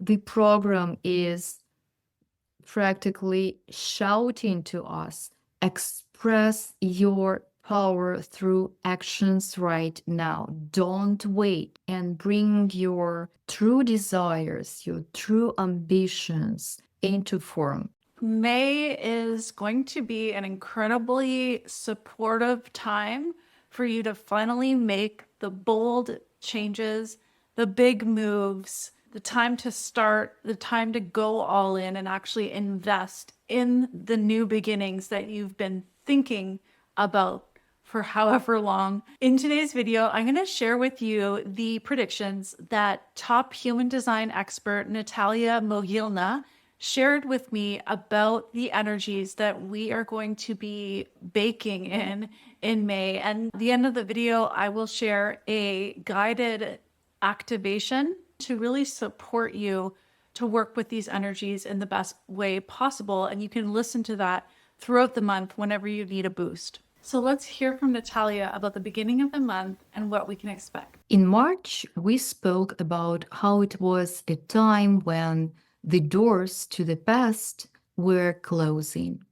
the program is practically shouting to us, express your power through actions right now. Don't wait, and bring your true desires, your true ambitions into form. May is going to be an incredibly supportive time for you to finally make the bold changes, the big moves, the time to start, the time to go all in and actually invest in the new beginnings that you've been thinking about for however long. In today's video, I'm going to share with you the predictions that top human design expert Natalia Mogilna shared with me about the energies that we are going to be baking in May. And at the end of the video, I will share a guided activation to really support you to work with these energies in the best way possible. And you can listen to that throughout the month whenever you need a boost. So let's hear from Natalia about the beginning of the month and what we can expect. In March, we spoke about how it was a time when the doors to the past were closing.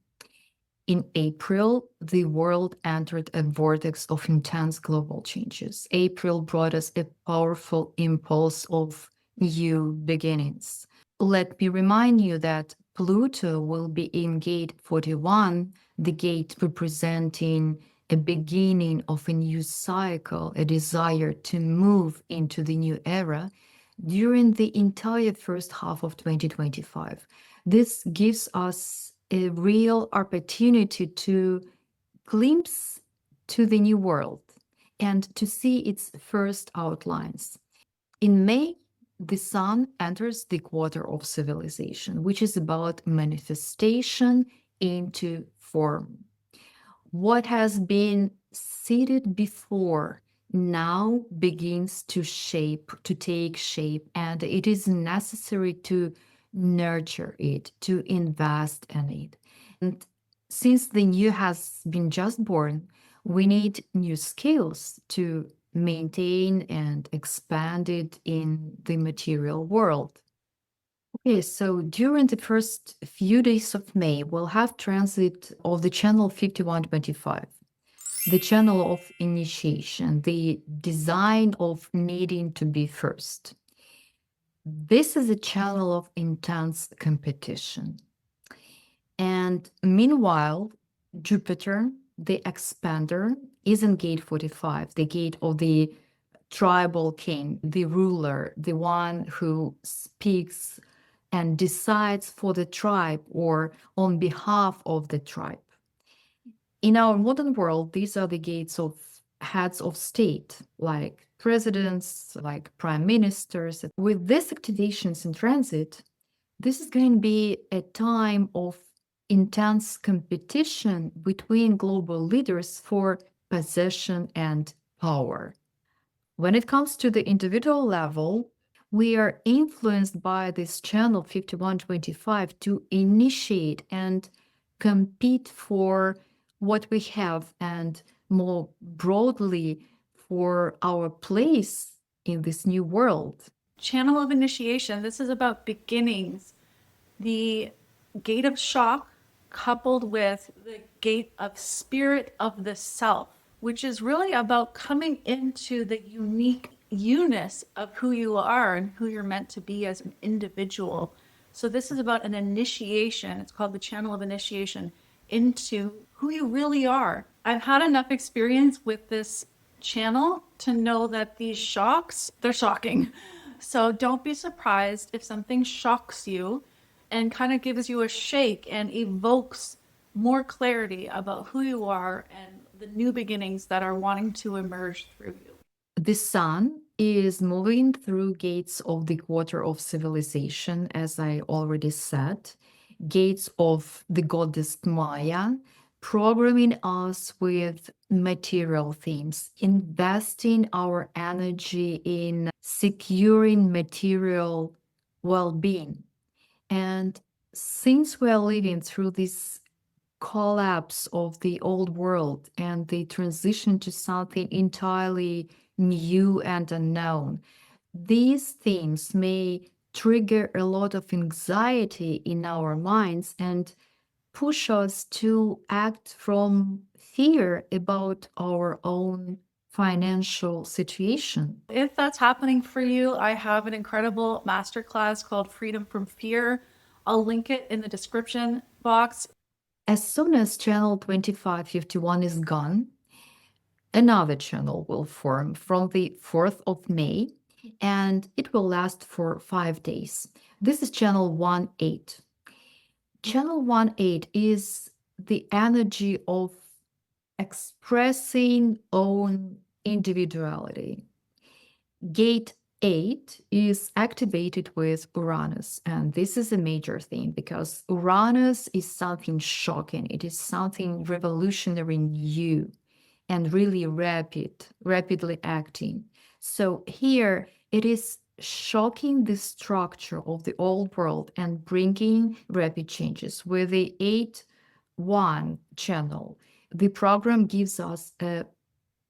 In April, the world entered a vortex of intense global changes. April brought us a powerful impulse of new beginnings. Let me remind you that Pluto will be in gate 41, the gate representing a beginning of a new cycle, a desire to move into the new era during the entire first half of 2025. This gives us a real opportunity to glimpse to the new world and to see its first outlines. In May, the sun enters the quarter of civilization, which is about manifestation into form. What has been seeded before now begins to take shape, and it is necessary to nurture it, to invest in it. And since the new has been just born, we need new skills to maintain and expand it in the material world. Okay, so during the first few days of May, we'll have transit of the channel 5125, the channel of initiation, the design of needing to be first. This is a channel of intense competition. And meanwhile, Jupiter, the expander, is in gate 45, the gate of the tribal king, the ruler, the one who speaks and decides for the tribe or on behalf of the tribe. In our modern world, these are the gates of heads of state, like presidents, like prime ministers. With these activations in transit, this is going to be a time of intense competition between global leaders for possession and power. When it comes to the individual level, we are influenced by this channel 5125 to initiate and compete for what we have, and more broadly for our place in this new world. Channel of initiation, this is about beginnings. The gate of shock coupled with the gate of spirit of the self, which is really about coming into the uniqueness of who you are and who you're meant to be as an individual. So this is about an initiation. It's called the channel of initiation into who you really are. I've had enough experience with this channel to know that these shocks, they're shocking. So don't be surprised if something shocks you and kind of gives you a shake and evokes more clarity about who you are and the new beginnings that are wanting to emerge through you. The sun is moving through gates of the quarter of civilization, as I already said, gates of the goddess Maya, programming us with material themes, investing our energy in securing material well-being. And since we are living through this collapse of the old world and the transition to something entirely new and unknown, these themes may trigger a lot of anxiety in our minds and push us to act from fear about our own financial situation. If that's happening for you, I have an incredible masterclass called Freedom from Fear. I'll link it in the description box. As soon as channel 2551 is gone, another channel will form from the 4th of May, and it will last for 5 days. This is channel 18. Channel 18 is the energy of expressing own individuality. Gate 8 is activated with Uranus, and this is a major theme because Uranus is something shocking. It is something revolutionary new and really rapidly acting. So here it is shocking the structure of the old world and bringing rapid changes. With the 8-1 channel, the program gives us a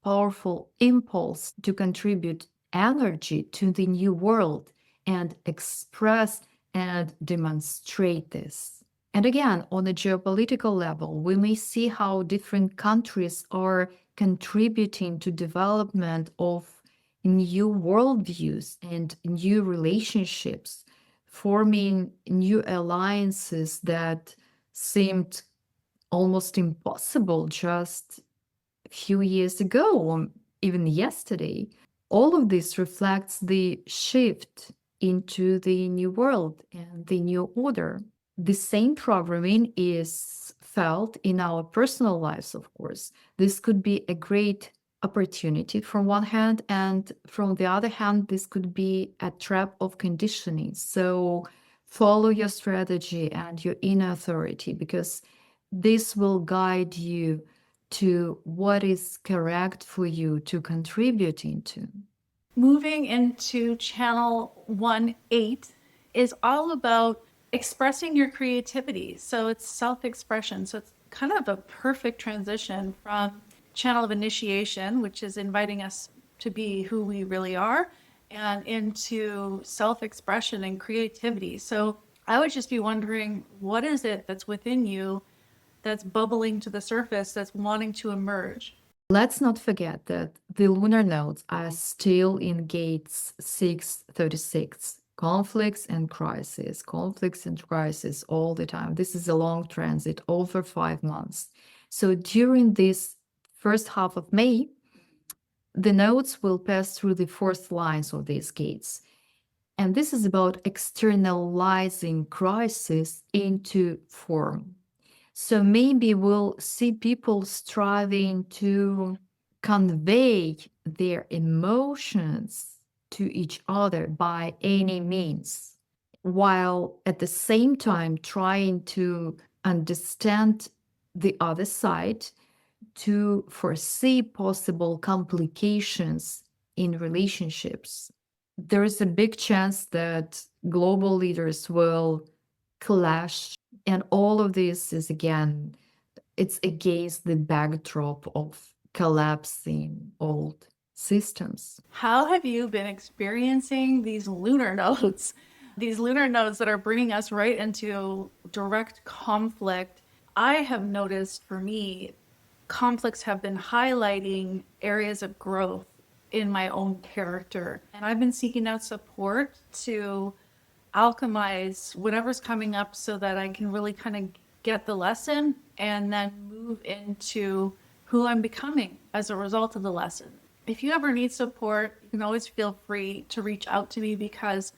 powerful impulse to contribute energy to the new world and express and demonstrate this. And again, on a geopolitical level, we may see how different countries are contributing to development of new worldviews and new relationships, forming new alliances that seemed almost impossible just a few years ago or even yesterday. All of this reflects the shift into the new world and the new order. The same programming is felt in our personal lives, of course. This could be a great opportunity from one hand, and from the other hand, this could be a trap of conditioning. So follow your strategy and your inner authority, because this will guide you to what is correct for you to contribute into. Moving into channel 18 is all about expressing your creativity. So it's self-expression. So it's kind of a perfect transition from channel of initiation, which is inviting us to be who we really are, and into self-expression and creativity. So I would just be wondering, what is it that's within you that's bubbling to the surface, that's wanting to emerge? Let's not forget that the lunar nodes are still in gates 636. Conflicts and crises all the time. This is a long transit over 5 months. So during this first half of May, the nodes will pass through the fourth lines of these gates. And this is about externalizing crisis into form. So maybe we'll see people striving to convey their emotions to each other by any means, while at the same time trying to understand the other side, to foresee possible complications in relationships. There is a big chance that global leaders will clash, and all of this is, again, it's against the backdrop of collapsing old systems. How have you been experiencing these lunar nodes? These lunar nodes that are bringing us right into direct conflict. I have noticed, for me, conflicts have been highlighting areas of growth in my own character. And I've been seeking out support to alchemize whatever's coming up so that I can really kind of get the lesson and then move into who I'm becoming as a result of the lesson. If you ever need support, you can always feel free to reach out to me, because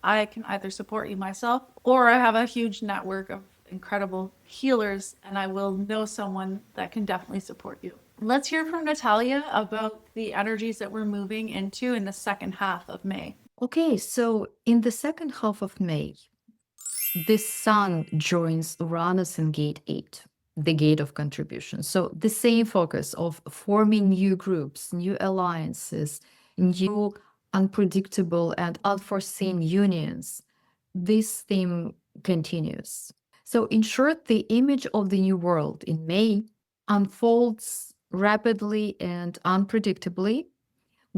I can either support you myself, or I have a huge network of incredible healers, and I will know someone that can definitely support you. Let's hear from Natalia about the energies that we're moving into in the second half of May. Okay, so in the second half of May, the Sun joins Uranus in gate 8, the gate of contribution. So the same focus of forming new groups, new alliances, new unpredictable and unforeseen unions. This theme continues. So in short, the image of the new world in May unfolds rapidly and unpredictably,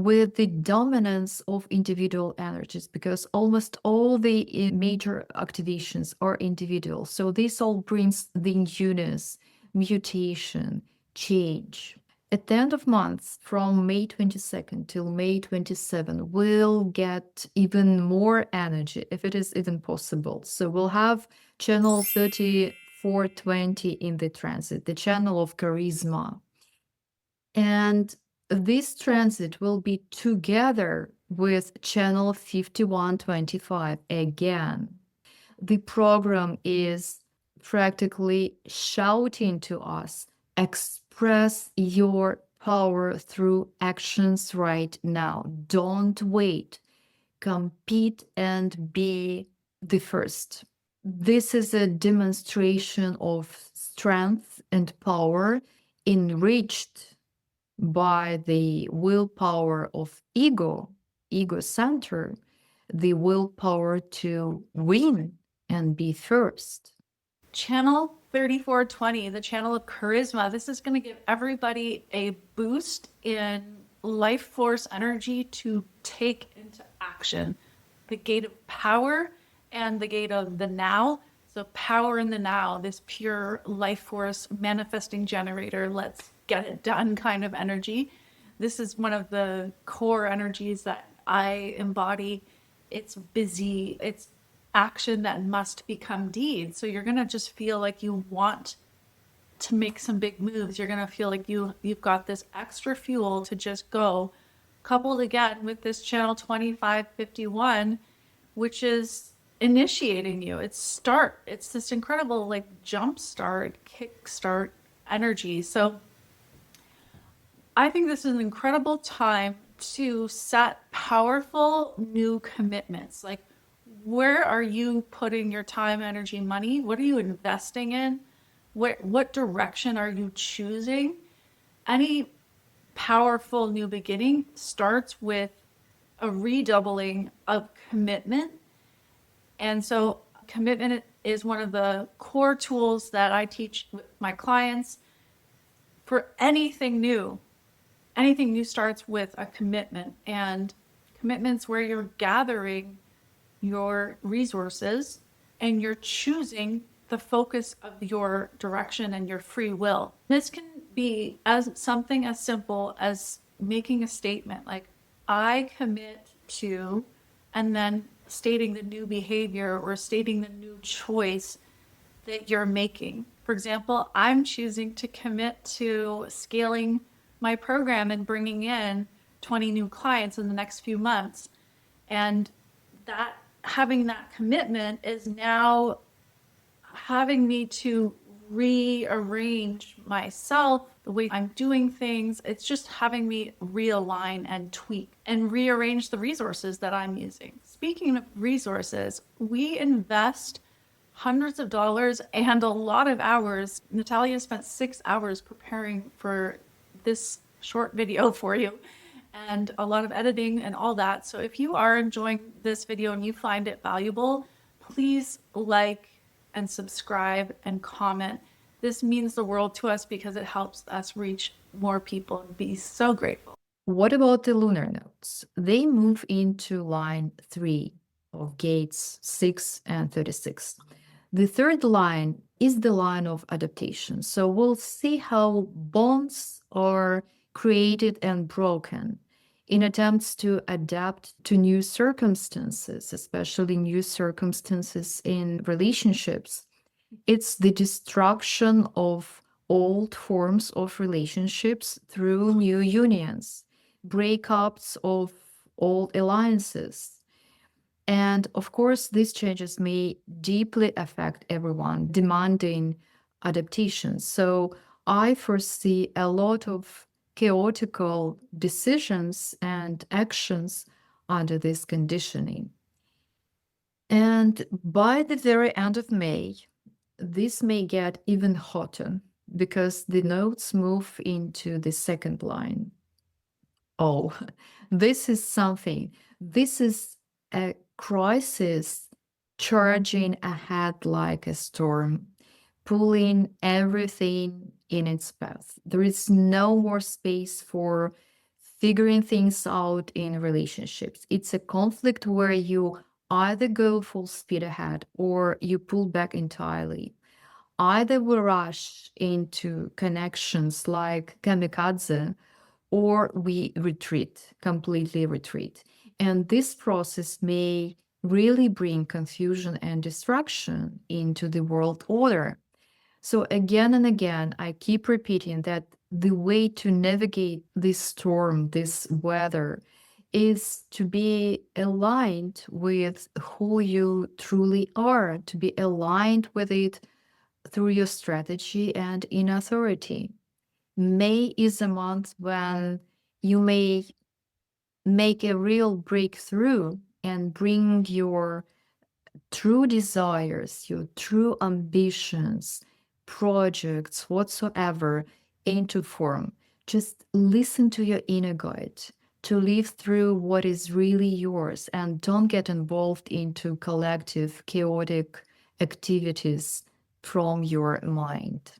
with the dominance of individual energies, because almost all the major activations are individual. So this all brings the newness, mutation, change. At the end of months, from May 22nd till May 27th, we'll get even more energy, if it is even possible. So we'll have channel 3420 in the transit, the channel of charisma. And this transit will be together with channel 5125 again. The program is practically shouting to us, express your power through actions right now. Don't wait. Compete and be the first. This is a demonstration of strength and power enriched by the willpower of ego center, the willpower to win and be first. Channel 3420, the channel of charisma. This is going to give everybody a boost in life force energy to take into action. The gate of power and the gate of the now. So power in the now, this pure life force manifesting generator, let's get it done kind of energy. This is one of the core energies that I embody. It's busy, it's action that must become deed. So you're going to just feel like you want to make some big moves. You're going to feel like you've got this extra fuel to just go, coupled again with this channel 2551, which is initiating you. It's this incredible like jump start, kick start energy. So I think this is an incredible time to set powerful new commitments. Like, where are you putting your time, energy, money? What are you investing in? What direction are you choosing? Any powerful new beginning starts with a redoubling of commitment. And so commitment is one of the core tools that I teach with my clients for anything new. Anything new starts with a commitment, and commitments where you're gathering your resources and you're choosing the focus of your direction and your free will. This can be as something as simple as making a statement like, I commit to, and then stating the new behavior or stating the new choice that you're making. For example, I'm choosing to commit to scaling my program and bringing in 20 new clients in the next few months. And that having that commitment is now having me to rearrange myself, the way I'm doing things. It's just having me realign and tweak and rearrange the resources that I'm using. Speaking of resources, we invest hundreds of dollars and a lot of hours. Natalia spent 6 hours preparing for this short video for you, and a lot of editing and all that. So if you are enjoying this video and you find it valuable, please like and subscribe and comment. This means the world to us because it helps us reach more people and be so grateful. What about the lunar nodes? They move into line 3 of gates 6 and 36. The third line is the line of adaptation. So we'll see how bonds are created and broken in attempts to adapt to new circumstances, especially new circumstances in relationships. It's the destruction of old forms of relationships through new unions, breakups of old alliances. And of course, these changes may deeply affect everyone, demanding adaptations. So I foresee a lot of chaotical decisions and actions under this conditioning. And by the very end of May, this may get even hotter because the nodes move into the second line. Oh, this is something. This is a crisis charging ahead like a storm, pulling everything in its path. There is no more space for figuring things out in relationships. It's a conflict where you either go full speed ahead or you pull back entirely. Either we rush into connections like kamikaze or we retreat, completely retreat. And this process may really bring confusion and destruction into the world order. So, again and again, I keep repeating that the way to navigate this storm, this weather, is to be aligned with who you truly are, to be aligned with it through your strategy and in authority. May is a month when you may make a real breakthrough and bring your true desires, your true ambitions, projects, whatsoever into form. Just listen to your inner guide to live through what is really yours and don't get involved into collective, chaotic activities from your mind.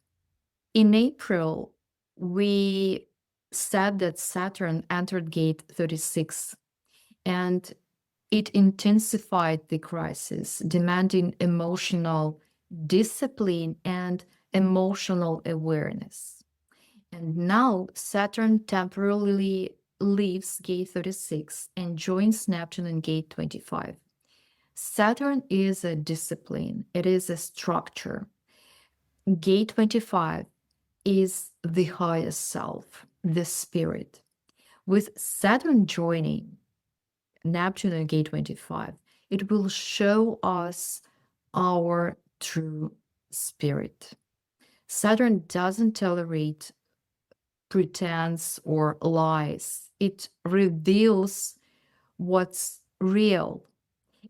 In April, we said that Saturn entered gate 36 and it intensified the crisis, demanding emotional discipline and emotional awareness. And now Saturn temporarily leaves gate 36 and joins Neptune in gate 25. Saturn is a discipline, it is a structure. Gate 25 is the higher self, the spirit. With Saturn joining Neptune in gate 25, it will show us our true spirit. Saturn doesn't tolerate pretense or lies, it reveals what's real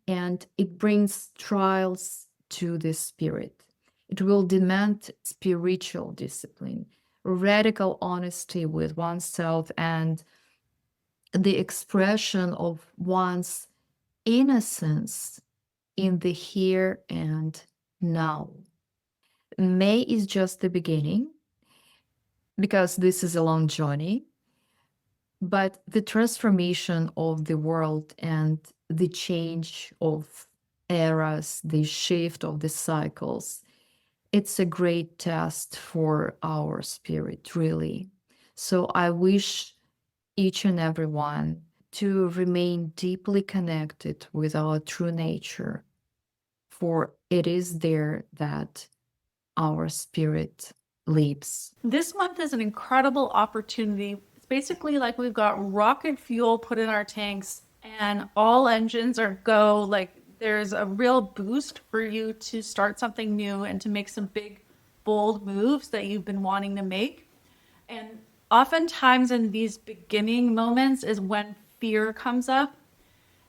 and it brings trials to the spirit. It will demand spiritual discipline, radical honesty with oneself, and the expression of one's innocence in the here and now. May is just the beginning because this is a long journey, but the transformation of the world and the change of eras, the shift of the cycles, it's a great test for our spirit, really. So I wish each and every one to remain deeply connected with our true nature, for it is there that our spirit lives. This month is an incredible opportunity. It's basically like we've got rocket fuel put in our tanks and all engines are go. Like there's a real boost for you to start something new and to make some big, bold moves that you've been wanting to make. And oftentimes in these beginning moments is when fear comes up.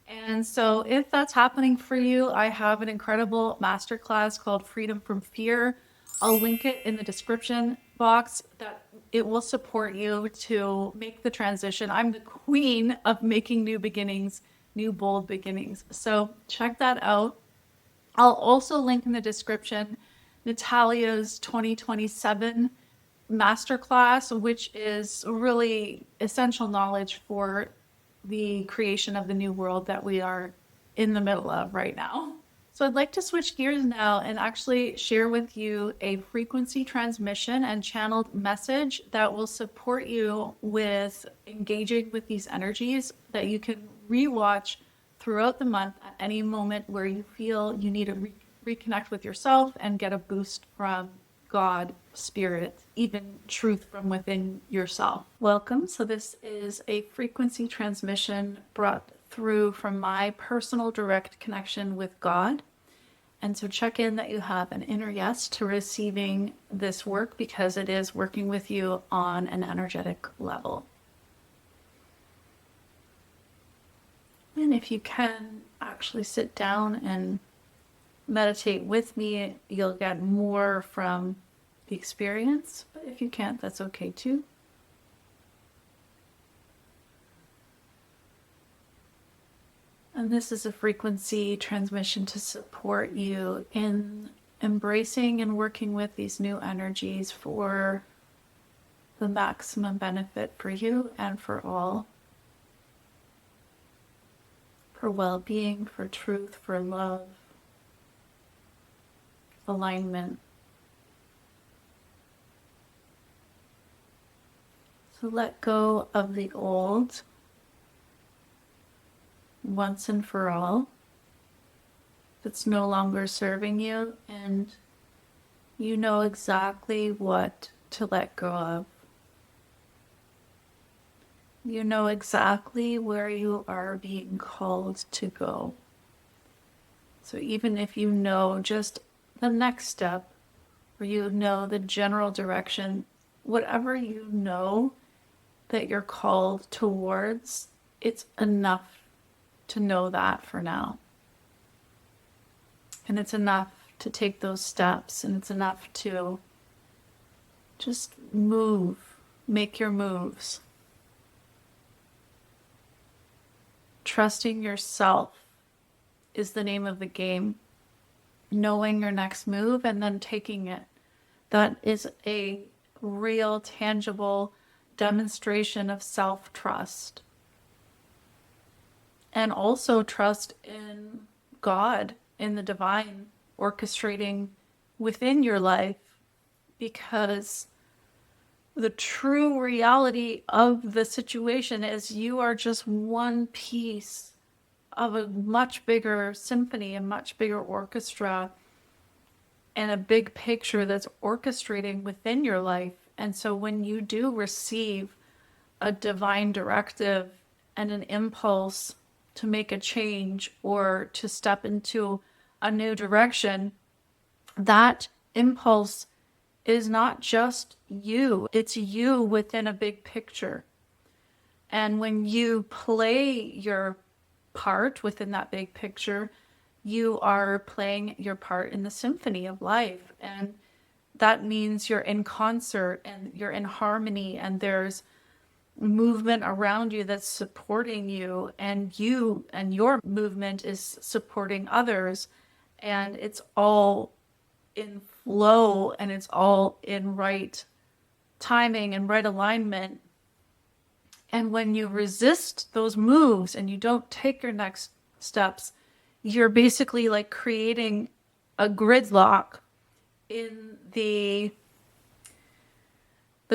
And so if that's happening for you, I have an incredible masterclass called Freedom from Fear. I'll link it in the description box that it will support you to make the transition. I'm the queen of making new beginnings, new bold beginnings. So check that out. I'll also link in the description Natalia's 2027 masterclass, which is really essential knowledge for the creation of the new world that we are in the middle of right now. So I'd like to switch gears now and actually share with you a frequency transmission and channeled message that will support you with engaging with these energies that you can rewatch throughout the month at any moment where you feel you need to reconnect with yourself and get a boost from God, spirit, even truth from within yourself. Welcome. So this is a frequency transmission brought through from my personal direct connection with God. And so check in that you have an inner yes to receiving this work because it is working with you on an energetic level. And if you can actually sit down and meditate with me, you'll get more from the experience, but if you can't, that's okay too. And this is a frequency transmission to support you in embracing and working with these new energies for the maximum benefit for you and for all for well-being, for truth, for love, alignment. So let go of the old once and for all. If it's no longer serving you, and you know exactly what to let go of. You know exactly where you are being called to go. So even if you know just the next step, or you know the general direction, whatever you know that you're called towards, it's enough to know that for now. And it's enough to take those steps, and it's enough to just move, make your moves. Trusting yourself is the name of the game. Knowing your next move and then taking it. That is a real, tangible demonstration of self-trust. And also trust in God, in the divine, orchestrating within your life, because the true reality of the situation is you are just one piece of a much bigger symphony, a much bigger orchestra, and a big picture that's orchestrating within your life. And so when you do receive a divine directive and an impulse to make a change or to step into a new direction, that impulse is not just you, it's you within a big picture. And when you play your part within that big picture, you are playing your part in the symphony of life. And that means you're in concert and you're in harmony, and there's movement around you that's supporting you, and your movement is supporting others, and it's all in flow, and it's all in right timing and right alignment. And when you resist those moves and you don't take your next steps, you're basically like creating a gridlock in the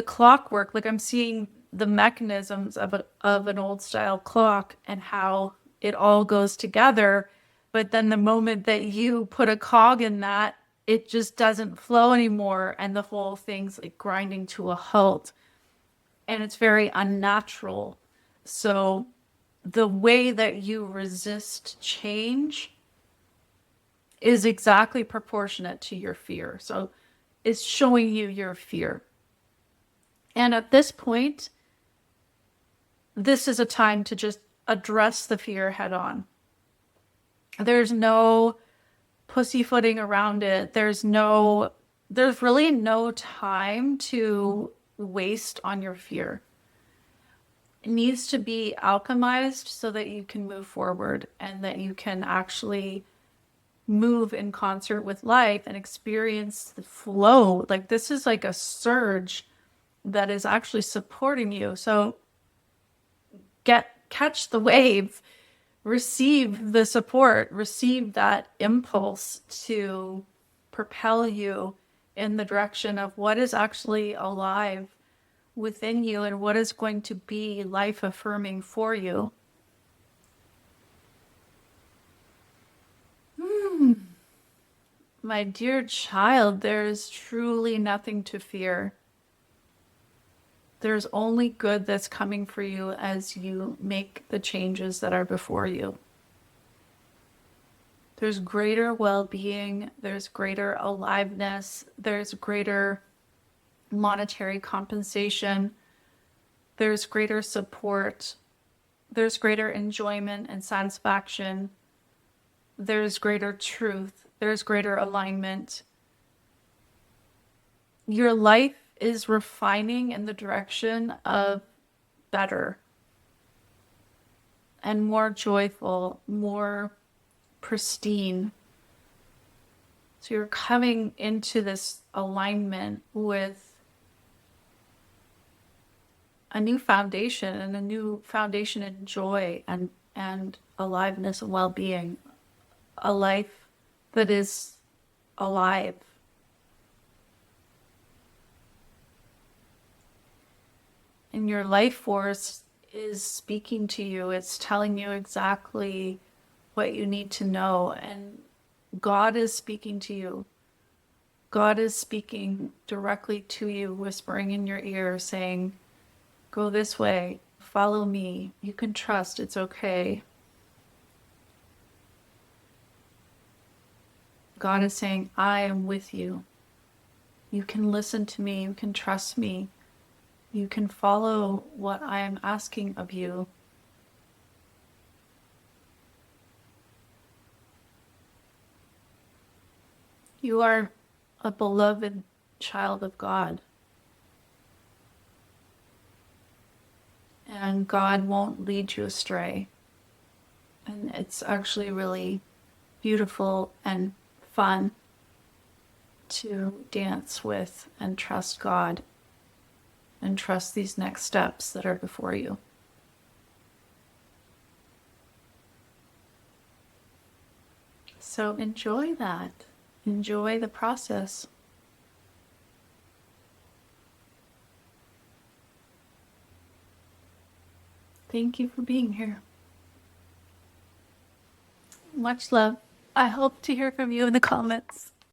clockwork. Like I'm seeing the mechanisms of an old style clock and how it all goes together. But then the moment that you put a cog in that, it just doesn't flow anymore, and the whole thing's like grinding to a halt. And it's very unnatural. So the way that you resist change is exactly proportionate to your fear. So it's showing you your fear. And at this point, this is a time to just address the fear head on. There's no pussyfooting around it. There's really no time to waste on your fear. It needs to be alchemized so that you can move forward and that you can actually move in concert with life and experience the flow. Like this is like a surge that is actually supporting you. So catch the wave, receive the support, receive that impulse to propel you in the direction of what is actually alive within you and what is going to be life affirming for you. My dear child, there is truly nothing to fear. There's only good that's coming for you as you make the changes that are before you. There's greater well-being, there's greater aliveness, there's greater monetary compensation, there's greater support, there's greater enjoyment and satisfaction, there's greater truth, there's greater alignment. Your life is refining in the direction of better and more joyful, more pristine. So you're coming into this alignment with a new foundation, and a new foundation in joy and aliveness and well-being, a life that is alive. And your life force is speaking to you. It's telling you exactly what you need to know. And God is speaking to you. God is speaking directly to you, whispering in your ear, saying, go this way, follow me. You can trust, it's okay. God is saying, I am with you. You can listen to me, you can trust me. You can follow what I am asking of you. You are a beloved child of God. And God won't lead you astray. And it's actually really beautiful and fun to dance with and trust God and trust these next steps that are before you. So enjoy that. Enjoy the process. Thank you for being here. Much love. I hope to hear from you in the comments.